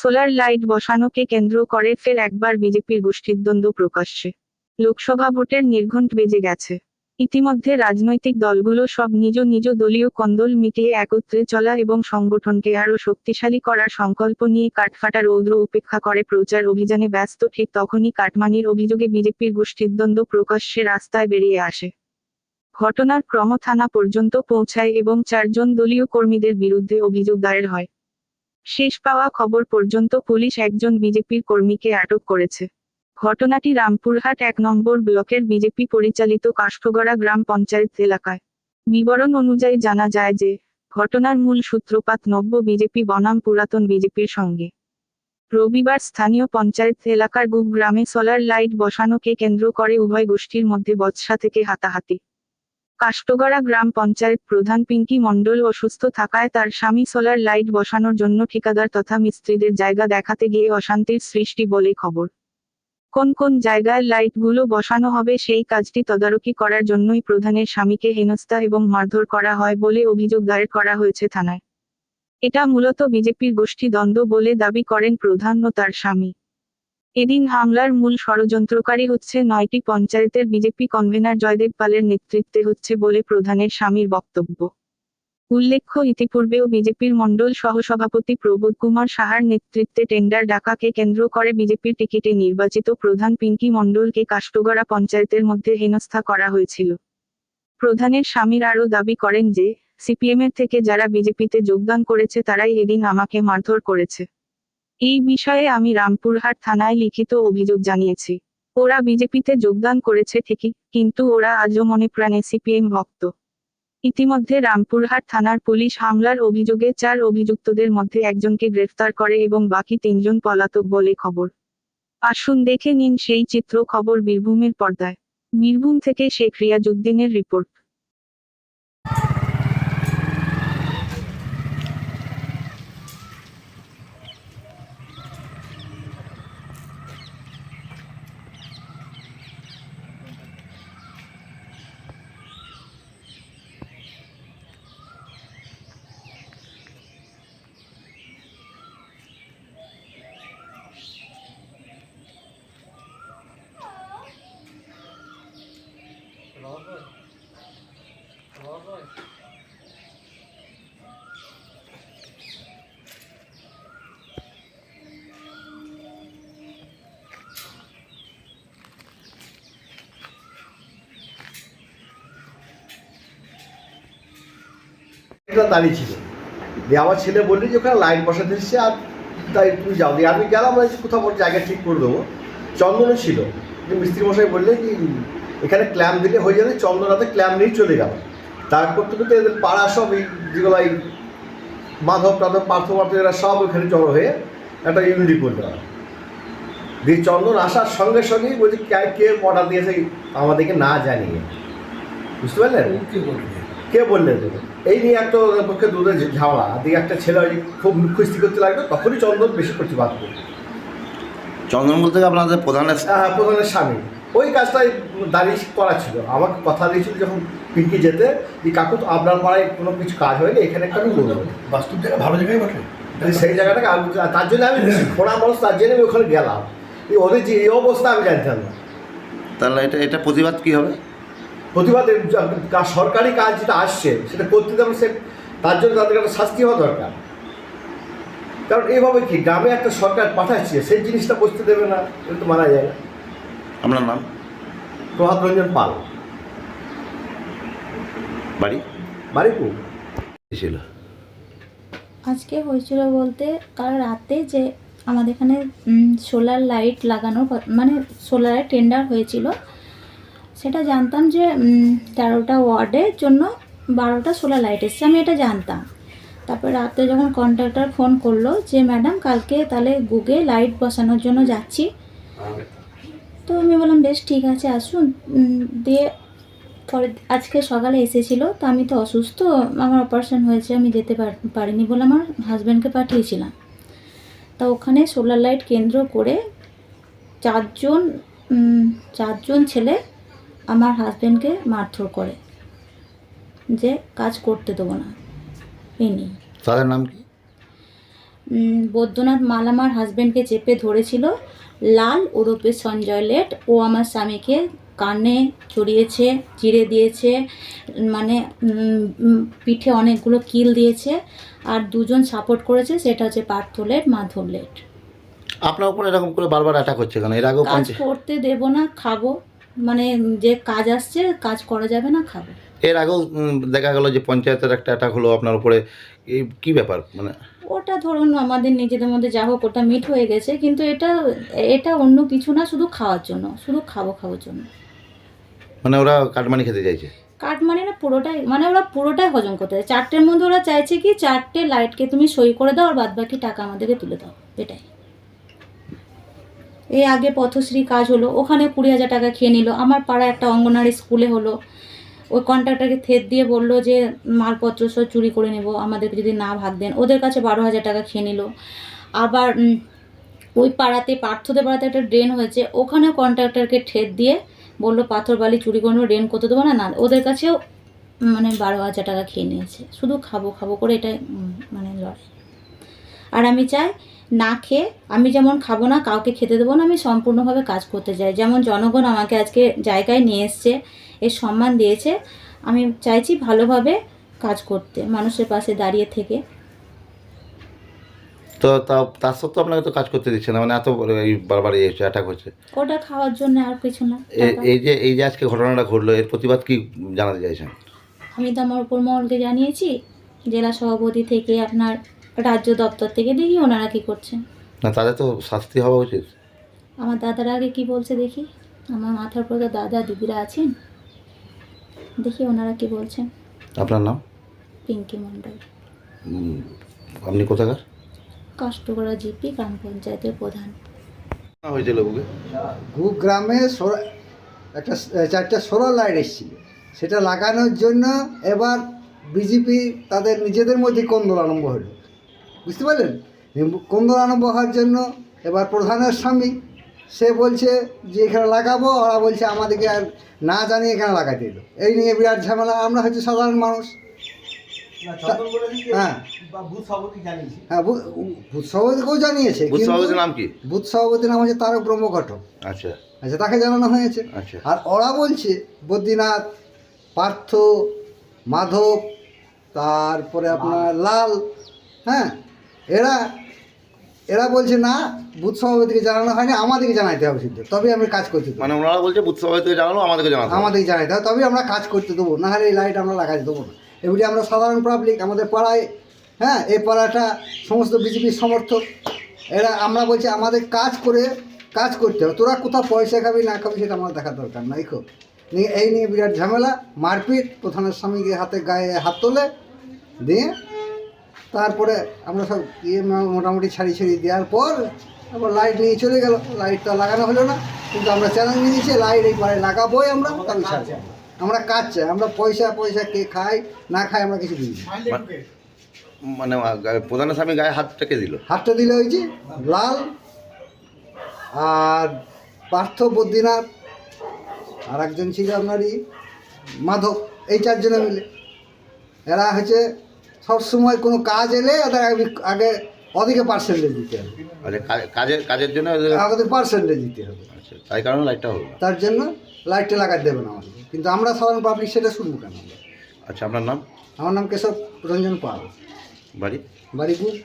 Solar light বসানোকে কেন্দ্র করে ফের একবার বিজেপির গোষ্ঠীদ্বন্দ্ব প্রকাশ্যে। লোকসভা ভোটের নির্ঘণ্ট বেজে গেছে। ইতিমধ্যে রাজনৈতিক দলগুলো সব নিজ নিজ দলীয় কন্দল মিটিয়ে একত্রে চলা এবং সংগঠনকে আরও শক্তিশালী করার সংকল্প নিয়ে কাঠফাটা রৌদ্র উপেক্ষা করে প্রচার অভিযানে ব্যস্ত। ঠিক তখনই কাটমানির অভিযোগে বিজেপির গোষ্ঠীদ্বন্দ্ব প্রকাশ্যে রাস্তায় বেরিয়ে আসে। ঘটনার ক্রম থানা পর্যন্ত পৌঁছায় এবং 4 জন দলীয় কর্মীদের বিরুদ্ধে অভিযোগ দায়ের হয়। শেষ পাওয়া খবর পর্যন্ত পুলিশ একজন বিজেপির কর্মীকে আটক করেছে। ঘটনাটি রামপুরহাট 1 নম্বর ব্লকের বিজেপি পরিচালিত কাষ্ঠগড়া গ্রাম পঞ্চায়েত এলাকায়। বিবরণ অনুযায়ী জানা যায় যে, ঘটনার মূল সূত্রপাত নব্য বিজেপি বনাম পুরাতন বিজেপির সঙ্গে। রবিবার স্থানীয় পঞ্চায়েত এলাকার গুপ গ্রামে সোলার লাইট বসানোকে কেন্দ্র করে উভয় গোষ্ঠীর মধ্যে বচসা থেকে হাতাহাতি। কাষ্ঠগড়া গ্রাম পঞ্চায়েত প্রধান পিঙ্কি মণ্ডল অসুস্থ থাকায় তার স্বামী সোলার লাইট বসানোর জন্য ঠিকাদার তথা মিস্ত্রিদের জায়গা দেখাতে গিয়ে অশান্তির সৃষ্টি বলে খবর। কোন কোন জায়গায় লাইটগুলো বসানো হবে সেই কাজটি তদারকি করার জন্যই প্রধানের স্বামীকে হেনস্থা এবং মারধর করা হয় বলে অভিযোগ দায়ের করা হয়েছে থানায়। এটা মূলত বিজেপির গোষ্ঠী দ্বন্দ্ব বলে দাবি করেন প্রধান ও তার স্বামী। এদিন হামলার মূল ষড়যন্ত্রকারী হচ্ছে 9টি পঞ্চায়েতের বিজেপি কনভেনার জয়দেব পালের নেতৃত্বে হচ্ছে বলে প্রধানের স্বামীর বক্তব্য। উল্লেখ্য, ইতিপূর্বেও বিজেপির মণ্ডল সহসভাপতি প্রবোধ কুমার সাহার নেতৃত্বে টেন্ডার ডাকাকে কেন্দ্র করে বিজেপির টিকিটে নির্বাচিত প্রধান পিঙ্কি মণ্ডলকে কাষ্ঠগড়া পঞ্চায়েতের মধ্যে হেনস্থা করা হয়েছিল। প্রধানের স্বামীর আরও দাবি করেন যে, সিপিএমের থেকে যারা বিজেপিতে যোগদান করেছে তারাই এদিন আমাকে মারধর করেছে। এই বিষয়ে আমি রামপুরহাট থানায় লিখিত অভিযোগ জানিয়েছি। ওরা বিজেপিতে যোগদান করেছে ঠিকই, কিন্তু ওরা আজও মনে প্রাণে সিপিএম ভক্ত। ইতিমধ্যে রামপুরহাট থানার পুলিশ হামলার অভিযোগে 4 অভিযুক্তদের মধ্যে একজনকে গ্রেফতার করে এবং বাকি 3 জন পলাতক বলে খবর। আসুন দেখে নিন সেই চিত্র। খবর বীরভূমের পর্দায়। বীরভূম থেকে শেখ রিয়াজউদ্দিনের রিপোর্ট। এটা দাঁড়িয়ে ছিল দিয়ে আমার ছেলে বললি যে ওখানে লাইট বসাতে এসছে, আর তাই তুমি যাও দিয়ে আমি গেলাম, কোথাও ওর জায়গা ঠিক করে দেবো। চন্দনও ছিল, যে মিস্ত্রি মশাই বললেন কি এখানে ক্ল্যাম্প দিলে হয়ে যাবে। চন্দন রাতে ক্ল্যাম্প নিয়ে চলে গেল। তার করতে করতে এদের পাড়া সব এই যেগুলো এই মাধব টাধব পার্থ এরা সব ওখানে জড়ো হয়ে একটা ইউনিটি করতে হয়। দিয়ে চন্দন আসার সঙ্গে সঙ্গেই বলছি কে অর্ডার দিয়েছে আমাদেরকে না জানিয়ে, বুঝতে পারলেন? কে বললেন এই নিয়ে একটা ওদের পক্ষে দুধের ঝামেলা, দিয়ে একটা ছেলে খুব মুখস্থি করতে লাগলো, তখনই চন্দন বেশি প্রতিবাদ করল। চন্দন বলতে আপনাদের প্রধানের? হ্যাঁ, প্রধানের স্বামী। ওই কাজটাই দাঁড়িয়ে করা ছিল। আমাকে কথা দিয়েছিল যখন পিঙ্কি যেতে, যে কাকু তো আপনার পাড়ায় কোনো কিছু কাজ হয়নি, এখানে একটা আমি বলবো। বাস্তব জায়গা ভালো জায়গায় বটে, সেই জায়গাটাকে আমি তার জন্য আমি খোঁড়া মানুষ, তার জন্য আমি ওখানে গেলাম। ওদের যে এই অবস্থা আমি জানতাম না। তাহলে এটা প্রতিবাদ কী হবে? প্রতিবাদ সরকারি কাজ যেটা আসছে সেটা করতে দেবেন, সে তার জন্য তাদের একটা শাস্তি হওয়া দরকার। কারণ এইভাবে কি গ্রামে একটা সরকার পাঠাচ্ছে, সেই জিনিসটা করতে দেবে না, এটা তো মানা যায় না। আপনার নাম? প্রভাত রঞ্জন পাল। বাড়ি কো ছিল আজকে হয়েছিল বলতে কাল রাতে যে আমাদের এখানে সোলার লাইট লাগানোর মানে সোলারের টেন্ডার হয়েছিল, সেটা জানতাম যে 13টা ওয়ার্ডের জন্য 12টা সোলার লাইট এসছে, আমি এটা জানতাম। তারপর রাতে যখন কন্ট্রাক্টর ফোন করলো যে ম্যাডাম কালকে তাহলে গুগে লাইট বসানোর জন্য যাচ্ছি, তো আমি বললাম বেশ ঠিক আছে আসুন। দিয়ে পরে আজকে সকালে এসেছিলো, তো আমি তো অসুস্থ, আমার অপারেশন হয়েছে, আমি যেতে পারিনি বলে আমার হাজব্যান্ডকে পাঠিয়েছিলাম। তা ওখানে সোলার লাইট কেন্দ্র করে 4 জন ছেলে আমার হাজব্যান্ডকে মারধর করে, যে কাজ করতে দেবো না। এই নিয়ে তাদের নাম কি? বৈদ্যনাথ মাল আমার হাজব্যান্ডকে চেপে ধরেছিল। লাল ওরফে সঞ্জয় লেট, ও আমার স্বামীকে কানে জড়িয়েছে, চিড়ে দিয়েছে, মানে পিঠে অনেকগুলো কিল দিয়েছে। আর দুজন সাপোর্ট করেছে, সেটা হচ্ছে পার্থ লেট, মাধব লেট। আপনার উপর এরকম করে বারবার অ্যাটাক হচ্ছে কেন? এর আগেও কাজ করতে দেব না, খাবো, মানে যে কাজ আসছে কাজ করা যাবে না, খাবো। এর আগেও দেখা গেল যে পঞ্চায়েতের একটা অ্যাটাক হলো আপনার উপরে, এই কি ব্যাপার মানে? ওটা ধরুন আমাদের নিজেদের মধ্যে যা হোক ওটা মিট হয়ে গেছে, কিন্তু এটা অন্য কিছু না, শুধু খাওয়ার জন্য, শুধু খাওয়ার জন্য। মানে ওরা কাটমানি খেতে চাইছে? কাট মানে না, পুরোটাই, মানে ওরা পুরোটাই হজম করতে চায়। 4টের মধ্যে ওরা চাইছে কি 4টে লাইটকে তুমি সই করে দাও আর বাদ বাকি টাকা আমাদেরকে তুলে দাও, এটাই। এই আগে পথশ্রী কাজ হলো, ওখানে 20,000 টাকা খেয়ে নিল। আমার পাড়া একটা অঙ্গনারী স্কুলে হলো, ওই কন্ট্রাক্টরকে থেত দিয়ে বললো যে মালপত্র সব চুরি করে নেব আমাদেরকে যদি না ভাগ দেন, ওদের কাছে 12,000 টাকা খেয়ে নিল। আবার ওই পাড়াতে, পার্থদের পাড়াতে একটা ড্রেন হয়েছে, ওখানে কন্ট্রাক্টরকে ঠেত দিয়ে বললো পাথর বালি চুরি করে নেবো, ড্রেন করতে দেবো না, না ওদের কাছেও মানে 12,000 টাকা খেয়ে নিয়েছে। শুধু খাবো করে এটাই মানে লড়াই। আর আমি চাই না খেয়ে, আমি যেমন খাবো না, কাউকে খেতে দেবো না, আমি সম্পূর্ণভাবে কাজ করতে চাই। যেমন জনগণ আমাকে আজকে জায়গায় নিয়ে এসছে, এর সম্মান দিয়েছে, আমি চাইছি ভালোভাবে কাজ করতে, মানুষের পাশে দাঁড়িয়ে থেকে। তো তার সত্ত্বেও আপনাকে তো কাজ করতে দিচ্ছে না, মানে এত এই বারবার এই অ্যাটাক হচ্ছে। ওটা খাওয়ার জন্য, আর কিছু না। এই যে আজকে ঘটনাটা ঘটলো, এর প্রতিবাদ কি জানাতে চাইছেন? আমি তো আমার উপর মহলকে জানিয়েছি, জেলা সভাপতি থেকে আপনার রাজ্য দপ্তর থেকে, দেখি ওনারা কী করছেন। না, তাদের তো শাস্তি হওয়া উচিত। আমার দাদারা আগে কি বলছে দেখি, আমার মাথার উপর তো দাদা দিদিরা আছেন, দেখি ওনারা কি বলছেন। আপনার নাম? পিঙ্কি মণ্ডল। আপনি কোথাকার? কাষ্টকরা জিপি গ্রাম পঞ্চায়েতের প্রধান। হয়েছিল বুকে? গুপ গ্রামে একটা 4টে সোলার লাইট এসেছিল, সেটা লাগানোর জন্য এবার বিজেপি তাদের নিজেদের মধ্যে কোন্দল আরম্ভ হলো, বুঝতে পারলেন? কোন্দল আরম্ভ হওয়ার জন্য এবার প্রধানের স্বামী সে বলছে যে এখানে লাগাবো, ওরা বলছে আমাদেরকে আর না জানিয়ে এখানে লাগাতে এলো। এই নিয়ে বিরাট ঝামেলা। আমরা হচ্ছে সাধারণ মানুষ। হ্যাঁ, বুথ সভাপতিকেও জানিয়েছে। বুথ সভাপতির নাম কি? বুথ সভাপতির নাম হচ্ছে তারক ব্রহ্মঘটক। আচ্ছা আচ্ছা, তাকে জানানো হয়েছে। আচ্ছা। আর ওরা বলছে বদ্রীনাথ, পার্থ, মাধব, তারপরে আপনার লাল, হ্যাঁ, এরা বলছে না, বুথ সভাপতিকে জানানো হয়নি, আমাদেরকে জানাইতে হবে শুধু, তবে আমি কাজ করতে দেবো। মানে ওনারা বলছে বুথ সভাপতিকে জানালো, আমাদেরকে জানাইতে হবে, তবে আমরা কাজ করতে দেবো, না হলে এই লাইট আমরা লাগাতে দেবো না। এবারে আমরা সাধারণ পাবলিক, আমাদের পাড়ায়, হ্যাঁ, এই পাড়াটা সমস্ত বিজেপির সমর্থক। আমরা বলছি আমাদের কাজ করতে হবে, তোরা কোথাও পয়সা খাবি না খাবি সেটা আমার দেখার দরকার নাই। এই নিয়ে বিরাট ঝামেলা, মারপিট, প্রধানের স্বামীকে গায়ে হাত তোলে দিয়ে তারপরে আমরা সব মোটামুটি ছাড়ি দেওয়ার পর আবার লাইট নিয়ে চলে গেল। লাইটটা লাগানো হলো না, কিন্তু আমরা চ্যালেঞ্জ নিয়েছি লাইট এই পাড়ায় লাগাবোই আমরা, তবে ছাড়ছি। আমরা কাজ চাই, আমরা পয়সা কে খাই না খাই আমরা কিছু দিই। মানে প্রধানের স্বামী গায়ে হাতটাকে দিল? হাতটা দিলে হয়েছে লাল আর পার্থ, বদ্রীনাথ, আর একজন ছিল আপনারই মাধব, এই 4 জনে মিলে। এরা হচ্ছে সবসময় কোনো কাজ এলে ওদের আগে ওদিকে পার্সেন্টেজ দিতে হবে। আচ্ছা, কাজের জন্য ওদের পার্সেন্টেজ দিতে হবে। আচ্ছা, তাই কারণে লাইটটা হলো। তার জন্য লাইটটা লাগাতে দেবে না আমাদের, কিন্তু আমরা সাধারণ পাবলিক সেটা শুনবো কেন? আচ্ছা, আপনার নাম? আমার নাম কেশব রঞ্জন পাল, বাড়ি? বাড়ি গুপ।